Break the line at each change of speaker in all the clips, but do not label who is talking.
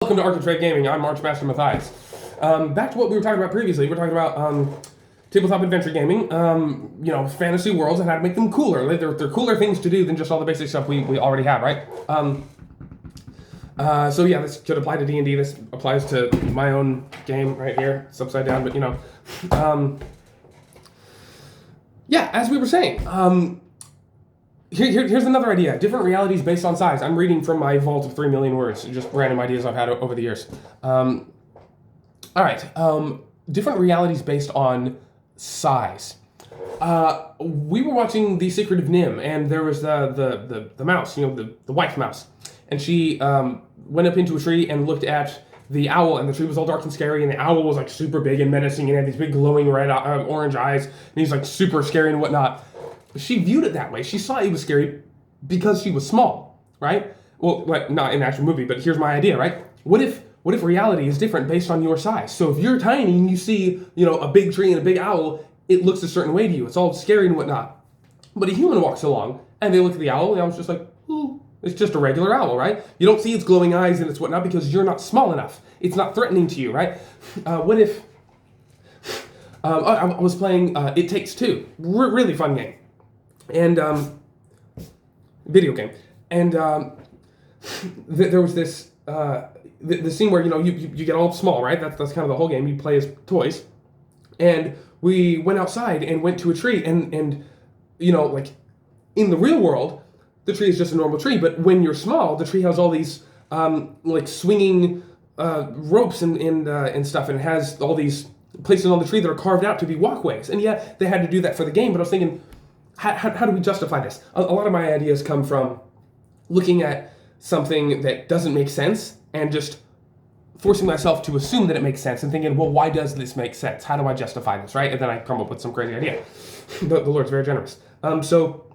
Welcome to Architrave Gaming. I'm Archmaster Matthias. Back to what we were talking about previously. We're talking about tabletop adventure gaming, fantasy worlds and how to make them cooler. They're cooler things to do than just all the basic stuff we already have, right? So yeah, this could apply to D&D. This applies to my own game right here. It's upside down, but yeah, as we were saying, here's another idea. Different realities based on size. I'm reading from my vault of 3 million words, just random ideas I've had over the years. All right, different realities based on size. We were watching The Secret of Nim, and there was the mouse, the wife mouse, and she went up into a tree and looked at the owl, and the tree was all dark and scary, and the owl was like super big and menacing, and had these big glowing red, orange eyes, and he's like super scary and whatnot. She viewed it that way. She saw it was scary because she was small, right? Well, not in the actual movie, but here's my idea, right? What if reality is different based on your size? So if you're tiny and you see, a big tree and a big owl, it looks a certain way to you. It's all scary and whatnot. But a human walks along and they look at the owl, and the owl's just like, ooh, it's just a regular owl, right? You don't see its glowing eyes and its whatnot because you're not small enough. It's not threatening to you, right? What if I was playing It Takes Two, really fun game, and video game, and there was this the scene where you get all small, right? That's kind of the whole game. You play as toys, and we went outside and went to a tree, and like in the real world, the tree is just a normal tree, but when you're small, the tree has all these like swinging ropes and stuff, and it has all these places on the tree that are carved out to be walkways. And yeah, they had to do that for the game, but I was thinking, how do we justify this? A lot of my ideas come from looking at something that doesn't make sense and just forcing myself to assume that it makes sense and thinking, well, why does this make sense? How do I justify this, right? And then I come up with some crazy idea. The Lord's very generous. So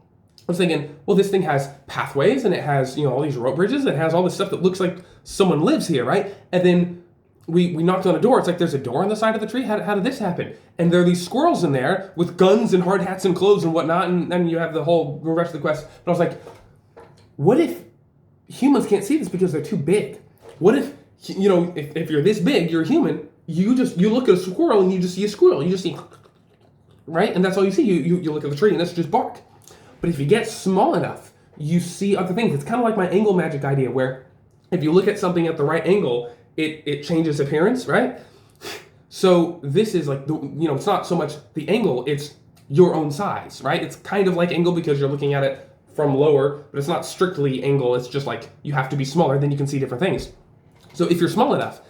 I was thinking, well, this thing has pathways, and it has, all these rope bridges, it has all this stuff that looks like someone lives here, right? And then we knocked on a door. It's like there's a door on the side of the tree. How did this happen? And there are these squirrels in there with guns and hard hats and clothes and whatnot, and then you have the whole rest of the quest. But I was like, what if humans can't see this because they're too big? What if, if you're this big, you're a human, you look at a squirrel and you just see a squirrel. You just see, right? And that's all you see. You look at the tree and it's just bark. But if you get small enough, you see other things. It's kind of like my angle magic idea, where if you look at something at the right angle, it changes appearance, right? So this is like, it's not so much the angle, it's your own size, right? It's kind of like angle because you're looking at it from lower, but it's not strictly angle. It's just like you have to be smaller, then you can see different things. So if you're small enough,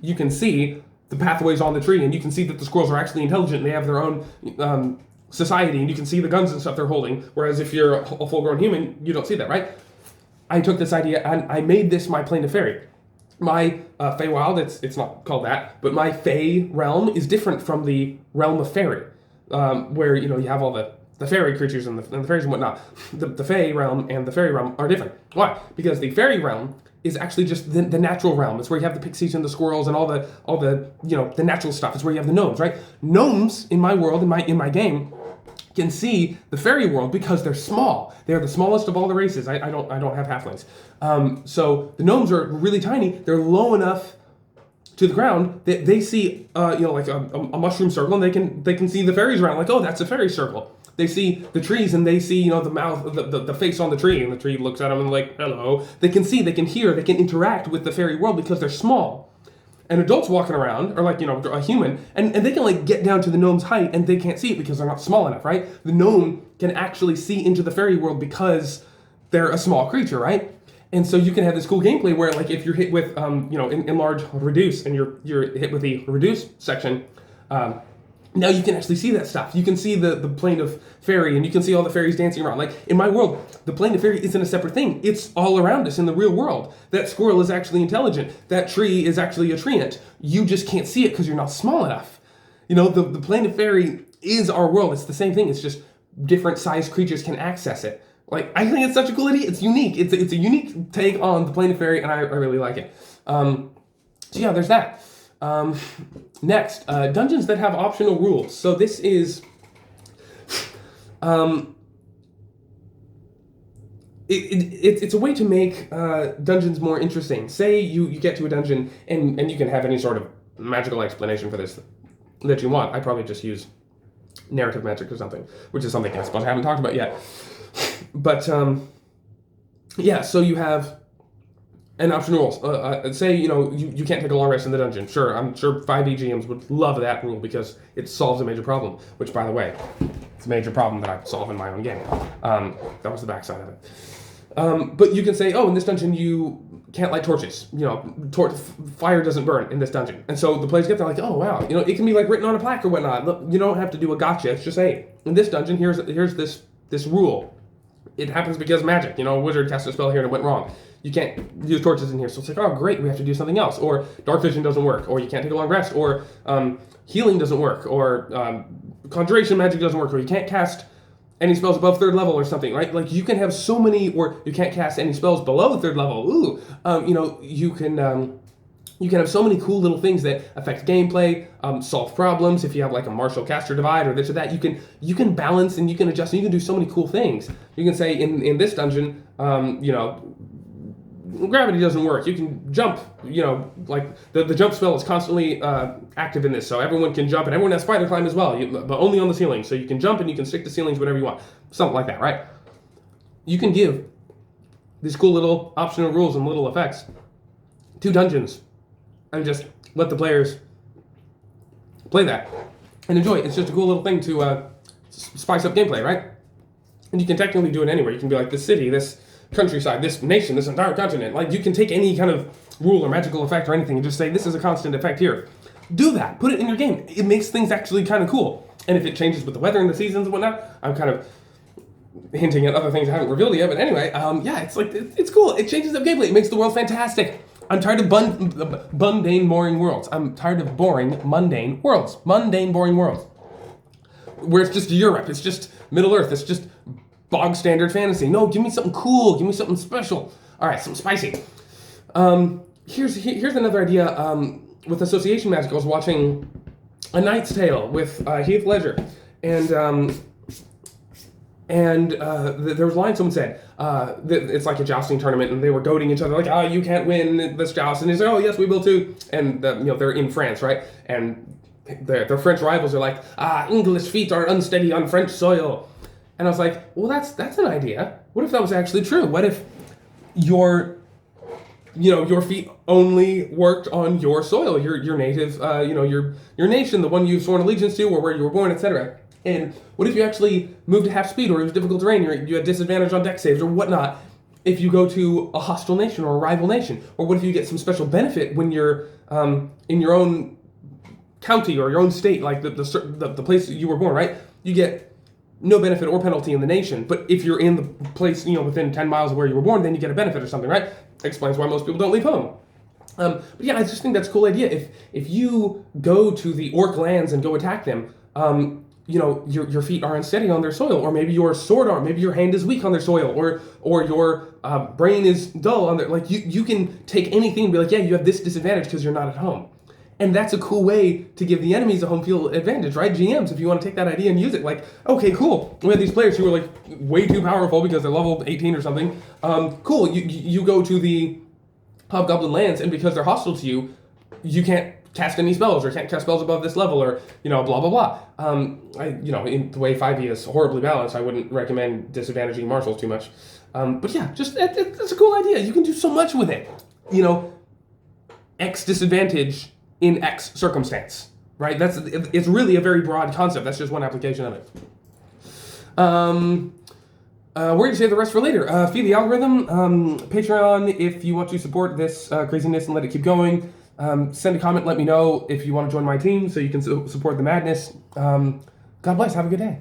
you can see the pathways on the tree, and you can see that the squirrels are actually intelligent, and they have their own society, and you can see the guns and stuff they're holding, whereas if you're a full-grown human, you don't see that, right? I took this idea and I made this my plane to Faerie. My Feywild, it's not called that, but my Fey realm is different from the realm of Faerie, where you have all the fairy creatures and the fairies and whatnot. The Fey realm and the Faerie realm are different. Why? Because the Faerie realm is actually just the natural realm. It's where you have the pixies and the squirrels and all the the natural stuff. It's where you have the gnomes, right? Gnomes in my world, in my game, can see the fairy world because they're small. They're the smallest of all the races. I don't have halflings. So the gnomes are really tiny. They're low enough to the ground that they see like a mushroom circle, and they can see the fairies around, like, oh, that's a fairy circle. They see the trees, and they see the mouth, the face on the tree, and the tree looks at them and like, hello. They can see, they can hear, they can interact with the fairy world because they're small. And adults walking around are like, a human, and they can like get down to the gnome's height, and they can't see it because they're not small enough, right? The gnome can actually see into the fairy world because they're a small creature, right? And so you can have this cool gameplay where, like, if you're hit with, enlarge, reduce, and you're hit with the reduce section, now you can actually see that stuff. You can see the plane of Faerie, and you can see all the fairies dancing around. Like, in my world, the plane of Faerie isn't a separate thing. It's all around us in the real world. That squirrel is actually intelligent. That tree is actually a treant. You just can't see it because you're not small enough. The plane of Faerie is our world. It's the same thing. It's just different sized creatures can access it. Like, I think it's such a cool idea. It's unique. It's a unique take on the plane of Faerie, and I really like it. So yeah, there's that. Next, dungeons that have optional rules. So this is, it's a way to make dungeons more interesting. Say you get to a dungeon and you can have any sort of magical explanation for this that you want. I probably just use narrative magic or something, which is something I suppose I haven't talked about yet. But yeah, so you have an option rules. Say you can't take a long rest in the dungeon. Sure, I'm sure 5e GMs would love that rule because it solves a major problem. Which, by the way, it's a major problem that I solve in my own game. That was the backside of it. But you can say, oh, in this dungeon you can't light torches. Fire doesn't burn in this dungeon. And so the players get there like, oh wow, it can be like written on a plaque or whatnot. Look, you don't have to do a gotcha. It's just, hey, in this dungeon, here's this rule. It happens because magic. A wizard cast a spell here and it went wrong. You can't use torches in here. So it's like, oh great, we have to do something else. Or dark vision doesn't work. Or you can't take a long rest. Or healing doesn't work. Or conjuration magic doesn't work. Or you can't cast any spells above 3rd level or something, right? Like you can have so many, or you can't cast any spells below 3rd level. Ooh, you can have so many cool little things that affect gameplay, solve problems. If you have like a martial caster divide or this or that, you can balance and you can adjust and you can do so many cool things. You can say in this dungeon, gravity doesn't work. You can jump, like the jump spell is constantly active in this, so everyone can jump and everyone has spider climb as well, but only on the ceiling. So you can jump and you can stick to ceilings whatever you want. Something like that, right? You can give these cool little optional rules and little effects to dungeons and just let the players play that and enjoy it. It's just a cool little thing to spice up gameplay, right? And you can technically do it anywhere. You can be like this city, this countryside, this nation, this entire continent. Like you can take any kind of rule or magical effect or anything and just say this is a constant effect here. Do that. Put it in your game. It makes things actually kind of cool. And if it changes with the weather and the seasons and whatnot, I'm kind of hinting at other things I haven't revealed yet. But anyway, yeah, it's like it's cool. It changes up gameplay. It makes the world fantastic. I'm tired of mundane, boring worlds. I'm tired of boring, mundane worlds. Mundane, boring worlds. Where it's just Europe. It's just Middle Earth. It's just bog standard fantasy. No, give me something cool. Give me something special. All right, something spicy. Here's another idea. With association magic, I was watching A Knight's Tale with Heath Ledger, and there was a line someone said that it's like a jousting tournament, and they were goading each other like, oh, you can't win this joust, and he's like, oh yes, we will too, and they're in France, right, and their French rivals are like, English feet are unsteady on French soil. And I was like, well, that's an idea. What if that was actually true? What if your feet only worked on your soil, your native, your nation, the one you've sworn allegiance to, or where you were born, etc. And what if you actually moved at half speed, or it was difficult terrain, or you had disadvantage on deck saves, or whatnot, if you go to a hostile nation or a rival nation? Or what if you get some special benefit when you're in your own county or your own state, like the place you were born, right? You get no benefit or penalty in the nation, but if you're in the place, within 10 miles of where you were born, then you get a benefit or something, right? Explains why most people don't leave home. But yeah, I just think that's a cool idea. If you go to the orc lands and go attack them, your feet are unsteady on their soil, or maybe your sword arm, maybe your hand is weak on their soil, or your brain is dull on their, like you can take anything and be like, yeah, you have this disadvantage because you're not at home. And that's a cool way to give the enemies a home field advantage, right? GMs, if you want to take that idea and use it, like, okay, cool. We have these players who are like way too powerful because they're level 18 or something. Cool, you go to the Hobgoblin lands, and because they're hostile to you, you can't cast any spells, or can't cast spells above this level, or, blah, blah, blah. In the way 5e is horribly balanced, I wouldn't recommend disadvantaging marshals too much. But yeah, just, it's a cool idea. You can do so much with it. X disadvantage in X circumstance, right? It's really a very broad concept. That's just one application of it. Where do you save the rest for later? Feed the algorithm, Patreon if you want to support this craziness and let it keep going. Send a comment, let me know if you want to join my team so you can support the madness. God bless, have a good day.